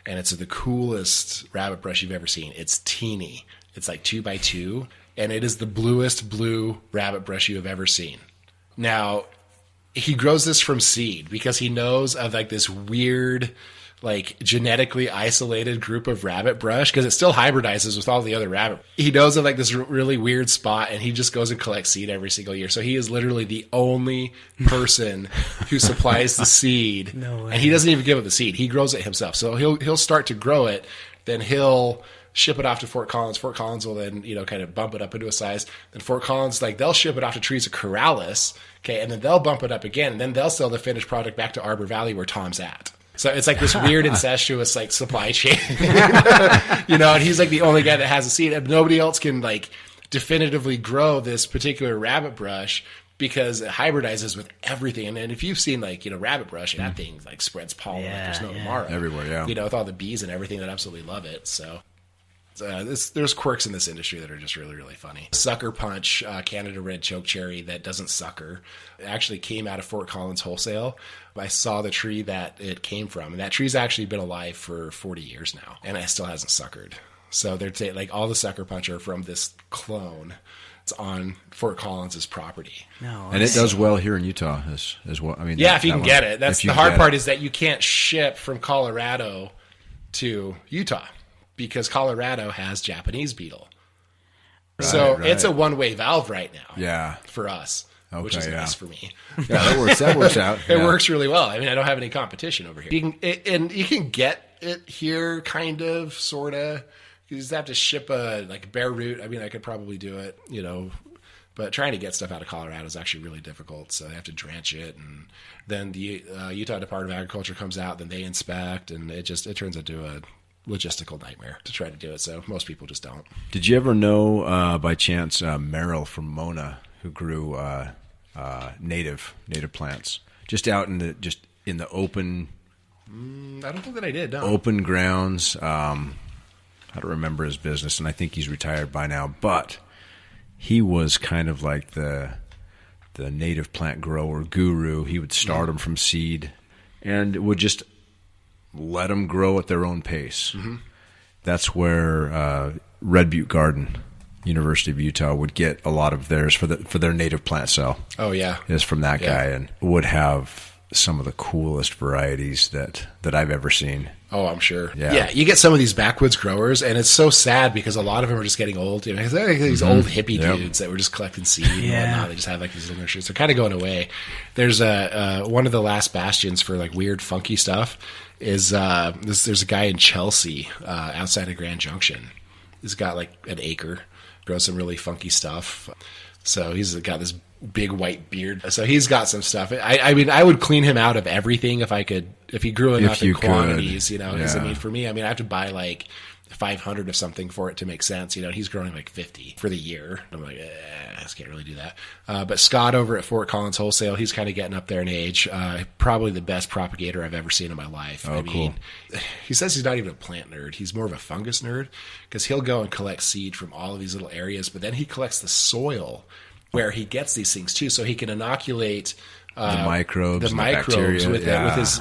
and it's the coolest rabbit brush you've ever seen. It's teeny. It's like 2x2, and it is the bluest blue rabbit brush you have ever seen. Now, he grows this from seed because he knows of like this weird, like genetically isolated group of rabbit brush, because it still hybridizes with all the other rabbit. He knows of like this really weird spot, and he just goes and collects seed every single year. So he is literally the only person who supplies the seed. No way. And he doesn't even give it the seed. He grows it himself. So he'll start to grow it, then he'll ship it off to Fort Collins. Fort Collins will then, kind of bump it up into a size. Then Fort Collins, like they'll ship it off to Trees of Corrallis. Okay. And then they'll bump it up again. And then they'll sell the finished product back to Arbor Valley where Tom's at. So it's like this weird incestuous like supply chain, and he's like the only guy that has a seed, and nobody else can like definitively grow this particular rabbit brush because it hybridizes with everything. And if you've seen like, rabbit brush, that thing like spreads pollen like there's no tomorrow. Everywhere, yeah. With all the bees and everything that absolutely love it. So there's quirks in this industry that are just really, really funny. Sucker Punch, Canada Red Chokecherry that doesn't sucker. It actually came out of Fort Collins wholesale. I saw the tree that it came from, and that tree's actually been alive for 40 years now, and it still hasn't suckered. So they're like all the Sucker Punch are from this clone. It's on Fort Collins' property. No, and it does well here in Utah as well. I mean, yeah, if you can get it. That's the hard part is that you can't ship from Colorado to Utah because Colorado has Japanese beetle. Right, so it's a one-way valve right now. Yeah, for us. Okay, which is nice for me. Yeah, that works out. It works really well. I mean, I don't have any competition over here. You can get it here, kind of, sort of. You just have to ship a bare root. I mean, I could probably do it, but trying to get stuff out of Colorado is actually really difficult. So they have to drench it, and then the Utah Department of Agriculture comes out, then they inspect, and it turns into a logistical nightmare to try to do it. So most people just don't. Did you ever know by chance Merrill from Mona, who grew native plants just out in the open? I don't think that I did. No. Open grounds. I don't remember his business, and I think he's retired by now. But he was kind of like the native plant grower guru. He would start them from seed, and would just let them grow at their own pace. Mm-hmm. That's where Red Butte Garden, University of Utah, would get a lot of theirs for their native plant cell. Oh yeah, is from that guy, and would have some of the coolest varieties that I've ever seen. Oh, I'm sure. Yeah, you get some of these backwoods growers, and it's so sad because a lot of them are just getting old. These old hippie dudes that were just collecting seed and whatnot. They just have like these little nurseries. They're kind of going away. There's one of the last bastions for like weird, funky stuff. Is there's a guy in Chelsea outside of Grand Junction. He's got like an acre, grows some really funky stuff. So he's got this big white beard. So he's got some stuff. I mean, I would clean him out of everything if he grew enough in quantities, Because, for me, I have to buy like 500 of something for it to make sense. He's growing like 50 for the year. I'm like, I just can't really do that. But Scott over at Fort Collins Wholesale, he's kind of getting up there in age. Probably the best propagator I've ever seen in my life. Oh, cool. He says he's not even a plant nerd. He's more of a fungus nerd because he'll go and collect seed from all of these little areas, but then he collects the soil where he gets these things too, so he can inoculate the microbes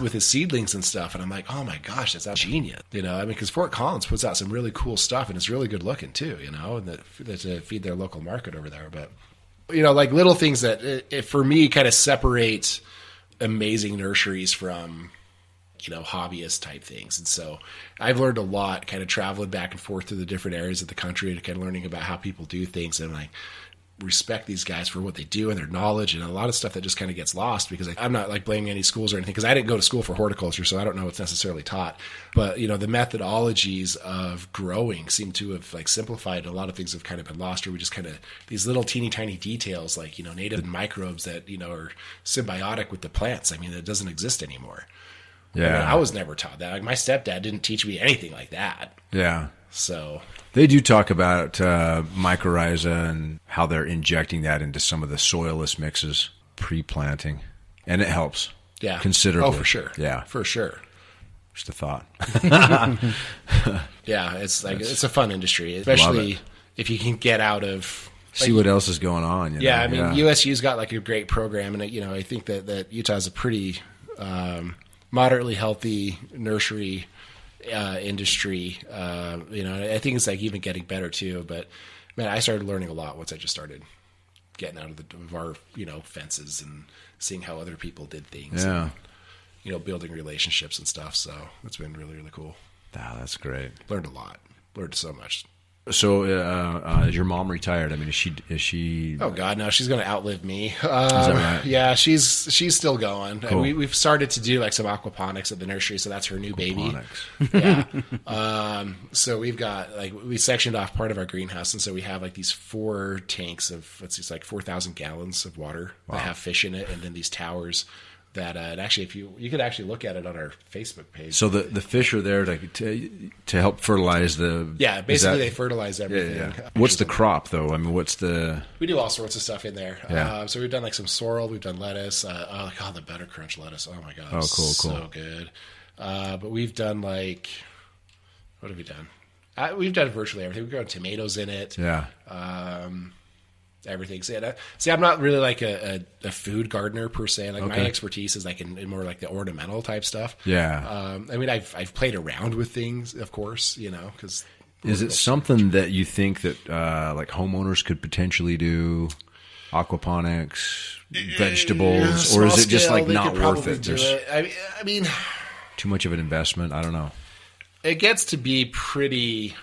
with his seedlings and stuff. And I'm like, oh my gosh, that's genius. Because Fort Collins puts out some really cool stuff, and it's really good looking too. And to feed their local market over there. But like little things that for me kind of separate amazing nurseries from hobbyist type things. And so I've learned a lot, kind of traveling back and forth to the different areas of the country and kind of learning about how people do things, and like respect these guys for what they do and their knowledge, and a lot of stuff that just kind of gets lost because I'm not like blaming any schools or anything because I didn't go to school for horticulture, so I don't know what's necessarily taught. But the methodologies of growing seem to have like simplified. A lot of things have kind of been lost, or we just kind of these little teeny tiny details like native microbes that are symbiotic with the plants. it doesn't exist anymore. Yeah, I was never taught that. Like my stepdad didn't teach me anything like that. Yeah. So they do talk about mycorrhiza and how they're injecting that into some of the soilless mixes pre-planting, and it helps. Yeah, considerably. Oh, for sure. Yeah, for sure. Just a thought. Yeah, it's it's a fun industry, especially if you can get out of see what else is going on. USU's got like a great program, and I think that Utah's a pretty moderately healthy nursery industry. I think it's like even getting better too. But man, I started learning a lot once I just started getting out of our fences and seeing how other people did things. Yeah. And, building relationships and stuff. So it's been really, really cool. Wow, that's great. Learned a lot. Learned so much. So, is your mom retired? I mean, is she? Oh God, no! She's going to outlive me. Is that right? Yeah, she's still going. Cool. We've started to do like some aquaponics at the nursery, so that's her new baby. Yeah. So we've got we sectioned off part of our greenhouse, and so we have like these 4 tanks of like 4,000 gallons of water that have fish in it, and then these towers. That and actually, if you could actually look at it on our Facebook page. So the fish are there to help fertilize the. Yeah, basically they fertilize everything. Yeah. What's the crop though? I mean, what's the? We do all sorts of stuff in there. Yeah. So we've done like some sorrel, we've done lettuce. The Better Crunch lettuce. Oh my god, cool, so good. But we've done what have we done? We've done virtually everything. We've grown tomatoes in it. Yeah. Everything. See, I'm not really like a food gardener per se. Like my expertise is like in more like the ornamental type stuff. Yeah. I mean, I've played around with things, of course, because. Is it something that you think that like homeowners could potentially do? Aquaponics, vegetables, or is it just like not worth it? I mean, too much of an investment. I don't know. It gets to be pretty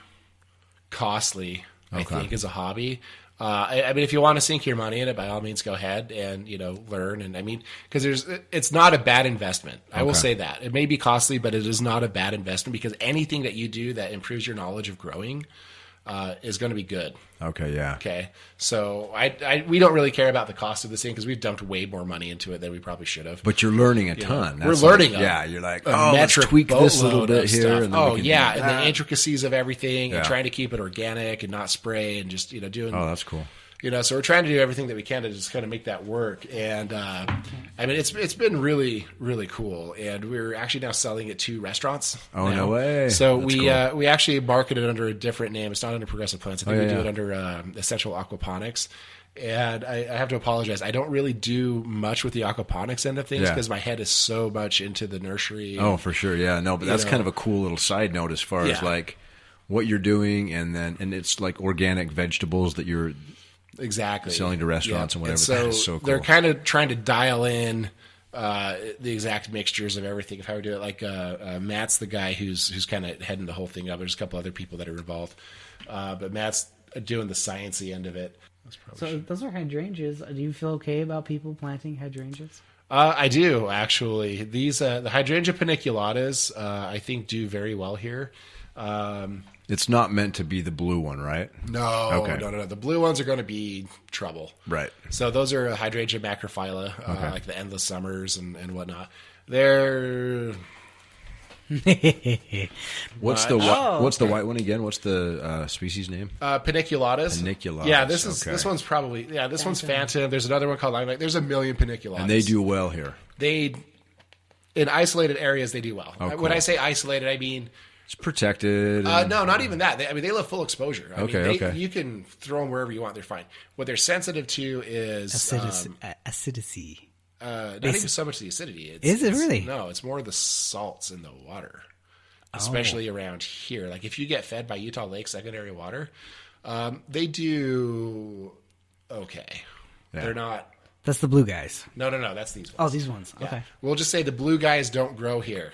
costly, I think, as a hobby. I mean, if you want to sink your money in it, by all means, go ahead and learn. And I mean, because it's not a bad investment. I will say that it may be costly, but it is not a bad investment because anything that you do that improves your knowledge of growing is going to be good. Okay, yeah. Okay, so we don't really care about the cost of this thing because we've dumped way more money into it than we probably should have. But you're learning a ton. We're learning. You're like, let's tweak this a little bit here. And and the intricacies of everything, and trying to keep it organic and not spray, and just doing. Oh, that's cool. So we're trying to do everything that we can to just kind of make that work. And I mean, it's been really, really cool. And we're actually now selling it to restaurants. Oh, no way. So That's cool. We actually market it under a different name. It's not under Progressive Plants. I think we do it under Essential Aquaponics. And I have to apologize. I don't really do much with the aquaponics end of things because my head is so much into the nursery. Oh, for sure. Yeah, no, but that's kind of a cool little side note as far as like what you're doing. And it's like organic vegetables that you're selling to restaurants and whatever. And so, that is so cool. They're kind of trying to dial in the exact mixtures of everything. If I were to do it, like Matt's the guy who's kind of heading the whole thing up. There's a couple other people that are involved, but Matt's doing the sciencey end of it. So those are hydrangeas. Do you feel okay about people planting hydrangeas? I do actually. These the hydrangea paniculatas I think do very well here. It's not meant to be the blue one, right? No, no. The blue ones are going to be trouble. Right. So those are hydrangea macrophylla, like the endless summers and whatnot. They're... What's the white one again? What's the species name? Paniculatas. Paniculatas. Yeah, this one's probably this one's Phantom. There's another one called Limelight. There's a million paniculatas, and they do well here. In isolated areas they do well. Oh, cool. When I say isolated, I mean it's protected. No, not even that. They live full exposure. I mean, you can throw them wherever you want. They're fine. What they're sensitive to is acidity. Not even so much the acidity. Is it really? No, it's more the salts in the water, especially around here. Like if you get fed by Utah Lake secondary water, they do okay. Yeah. They're not. That's the blue guys. No, that's these ones. Oh, these ones. Okay. Yeah. We'll just say the blue guys don't grow here.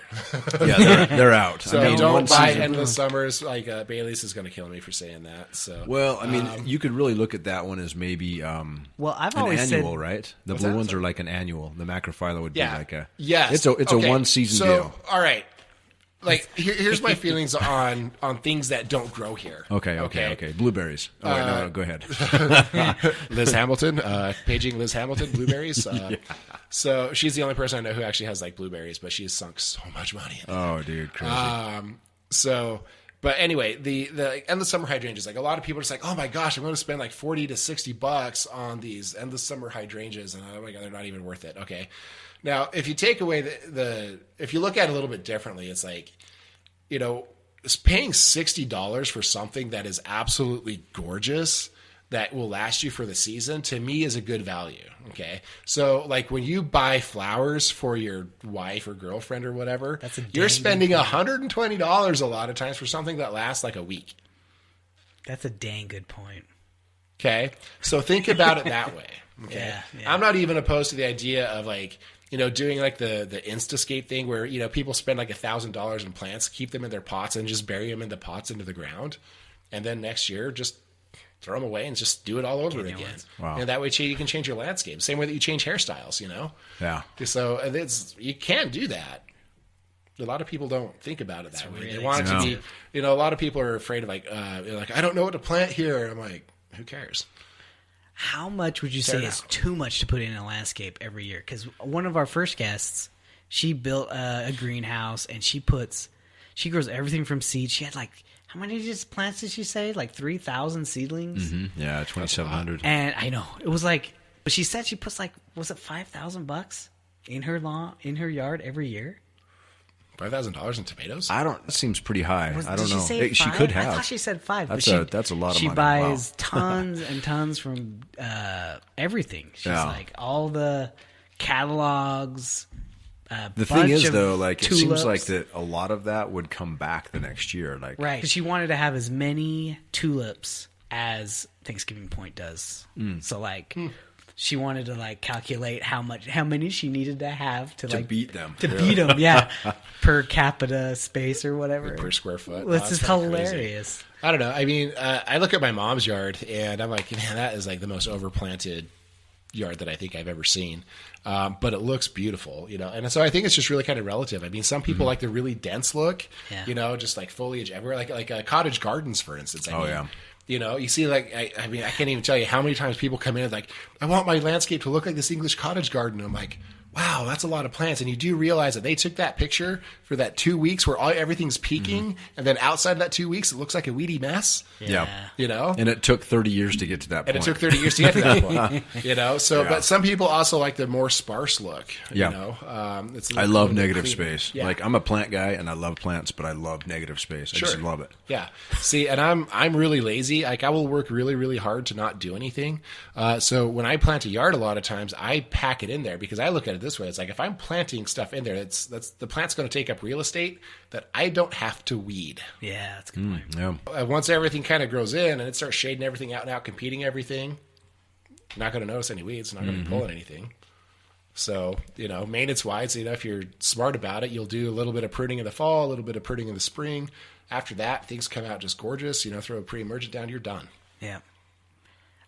They're out. So don't buy endless summers. Like Bailey's is going to kill me for saying that. So I mean, you could really look at that one as maybe I've always an annual, said, right? The blue ones are like an annual. The macrophylla would be like a yes. It's a one season deal. All right. Like here's my feelings on things that don't grow here. Okay. Blueberries. Oh, wait, no, go ahead. Liz Hamilton, paging Liz Hamilton, blueberries. So she's the only person I know who actually has like blueberries, but she has sunk so much money in it. Oh, dude, crazy. But anyway, the endless summer hydrangeas, like a lot of people are just like, oh my gosh, I'm going to spend like $40 to $60 on these endless summer hydrangeas, and oh my god, they're not even worth it. Okay. Now, if you take away if you look at it a little bit differently, it's like, paying $60 for something that is absolutely gorgeous that will last you for the season, to me is a good value. Okay. So like when you buy flowers for your wife or girlfriend or whatever, you're spending $120 a lot of times for something that lasts like a week. That's a dang good point. Okay. So think about it that way. Okay. Yeah. I'm not even opposed to the idea of like, doing like the Instascape thing where, people spend like $1,000 in plants, keep them in their pots and just bury them in the pots into the ground. And then next year, just throw them away and just do it all over again. Wow. And that way you can change your landscape. Same way that you change hairstyles, Yeah. So you can do that. A lot of people don't think about it that way. Really, they want it to be, a lot of people are afraid of like, I don't know what to plant here. I'm like, who cares? How much would you say is too much to put in a landscape every year? Because one of our first guests, she built a greenhouse and she grows everything from seed. She had like, how many plants did she say? Like 3,000 seedlings? Mm-hmm. Yeah, 2,700. And I know it was like, but she said she puts like, was it $5,000 in her yard every year? $5,000 in tomatoes? That seems pretty high. I don't know. She could have. I thought she said 5. That's a lot of money. She buys tons and tons from everything. She's like all the catalogs. The thing is, though, like tulips. It seems like that a lot of that would come back the next year. Like, right, because she wanted to have as many tulips as Thanksgiving Point does. So like. She wanted to like calculate how many she needed to have to beat them. Beat them, yeah, per capita space or whatever, per square foot. Well, this is hilarious. Crazy. I don't know. I mean, I look at my mom's yard and I'm like, man, that is like the most overplanted yard that I think I've ever seen. But it looks beautiful, And so I think it's just really kind of relative. I mean, some people like the really dense look, just like foliage everywhere, like cottage gardens, for instance. I mean, you see, like, I mean, I can't even tell you how many times people come in and like, I want my landscape to look like this English cottage garden. And I'm like, wow, that's a lot of plants. And you do realize that they took that picture for that 2 weeks where everything's peaking. And then outside that 2 weeks, it looks like a weedy mess. Yeah. And it took 30 years to get to that point. And it took 30 years to get to that point. So, but some people also like the more sparse look. It's I love negative space. Yeah. Like, I'm a plant guy and I love plants, but I love negative space. I just love it. Yeah. See, and I'm really lazy. Like, I will work really, really hard to not do anything. So when I plant a yard, a lot of times I pack it in there because I look at it this way. It's like if I'm planting stuff in there, that's the plant's going to take up real estate that I don't have to weed. Yeah, that's a good point. Yeah. Once everything kind of grows in and it starts shading everything out and out, competing everything, you're not going to notice any weeds. Not going to be pulling anything. So, maintenance-wise, if you're smart about it, you'll do a little bit of pruning in the fall, a little bit of pruning in the spring. After that, things come out just gorgeous. Throw a pre-emergent down, you're done. Yeah.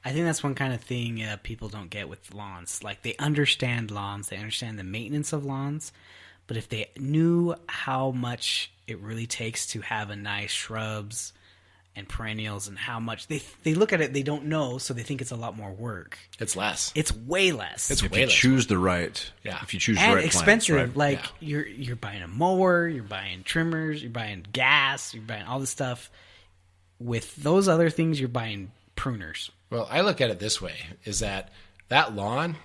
I think that's one kind of thing people don't get with lawns. Like, they understand lawns. They understand the maintenance of lawns. But if they knew how much it really takes to have a nice shrubs and perennials and how much they look at it, they don't know, so they think it's a lot more work. It's less. It's way less. If you choose the right, if you choose the right expensive. Plants, right? Like you're buying a mower, you're buying trimmers, you're buying gas, you're buying all this stuff. With those other things, you're buying pruners. Well, I look at it this way: is that lawn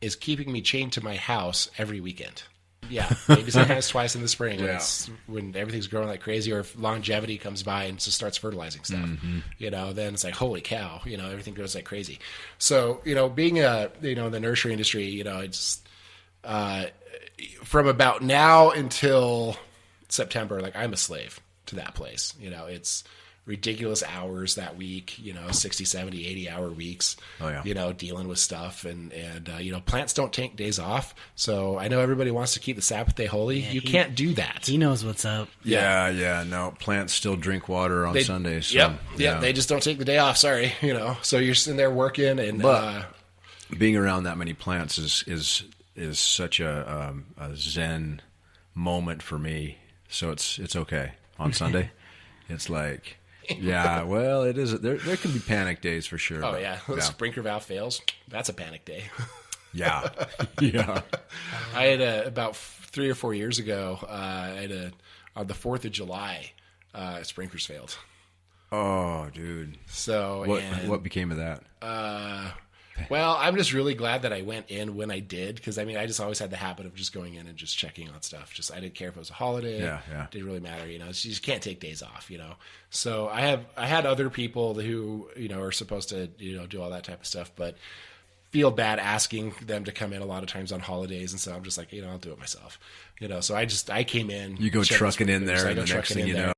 is keeping me chained to my house every weekend. Yeah, maybe sometimes twice in the spring when everything's growing like crazy, or if longevity comes by and just starts fertilizing stuff. Then it's like, holy cow, everything grows like crazy. So, being in the nursery industry, it's from about now until September, like I'm a slave to that place. It's ridiculous hours that week, 60, 70, 80 hour weeks, dealing with stuff and plants don't take days off. So I know everybody wants to keep the Sabbath day holy. You can't do that. He knows what's up. Yeah. No, plants still drink water on Sundays. So, yep. They just don't take the day off. Sorry. So you're sitting there working and, being around that many plants is such a Zen moment for me. So it's okay on Sunday. It's like, yeah, well, it is. There can be panic days for sure. Oh, yeah. The sprinkler valve fails. That's a panic day. Yeah. I had about 3 or 4 years ago, on the 4th of July, sprinklers failed. Oh, dude. So what became of that? Well, I'm just really glad that I went in when I did, because I mean, I just always had the habit of just going in and just checking on stuff. Just I didn't care if it was a holiday. Yeah. Didn't really matter. You just can't take days off. So I had other people who are supposed to do all that type of stuff, but feel bad asking them to come in a lot of times on holidays, and so I'm just like, I'll do it myself. So I came in. You go trucking in there, and the next thing you know,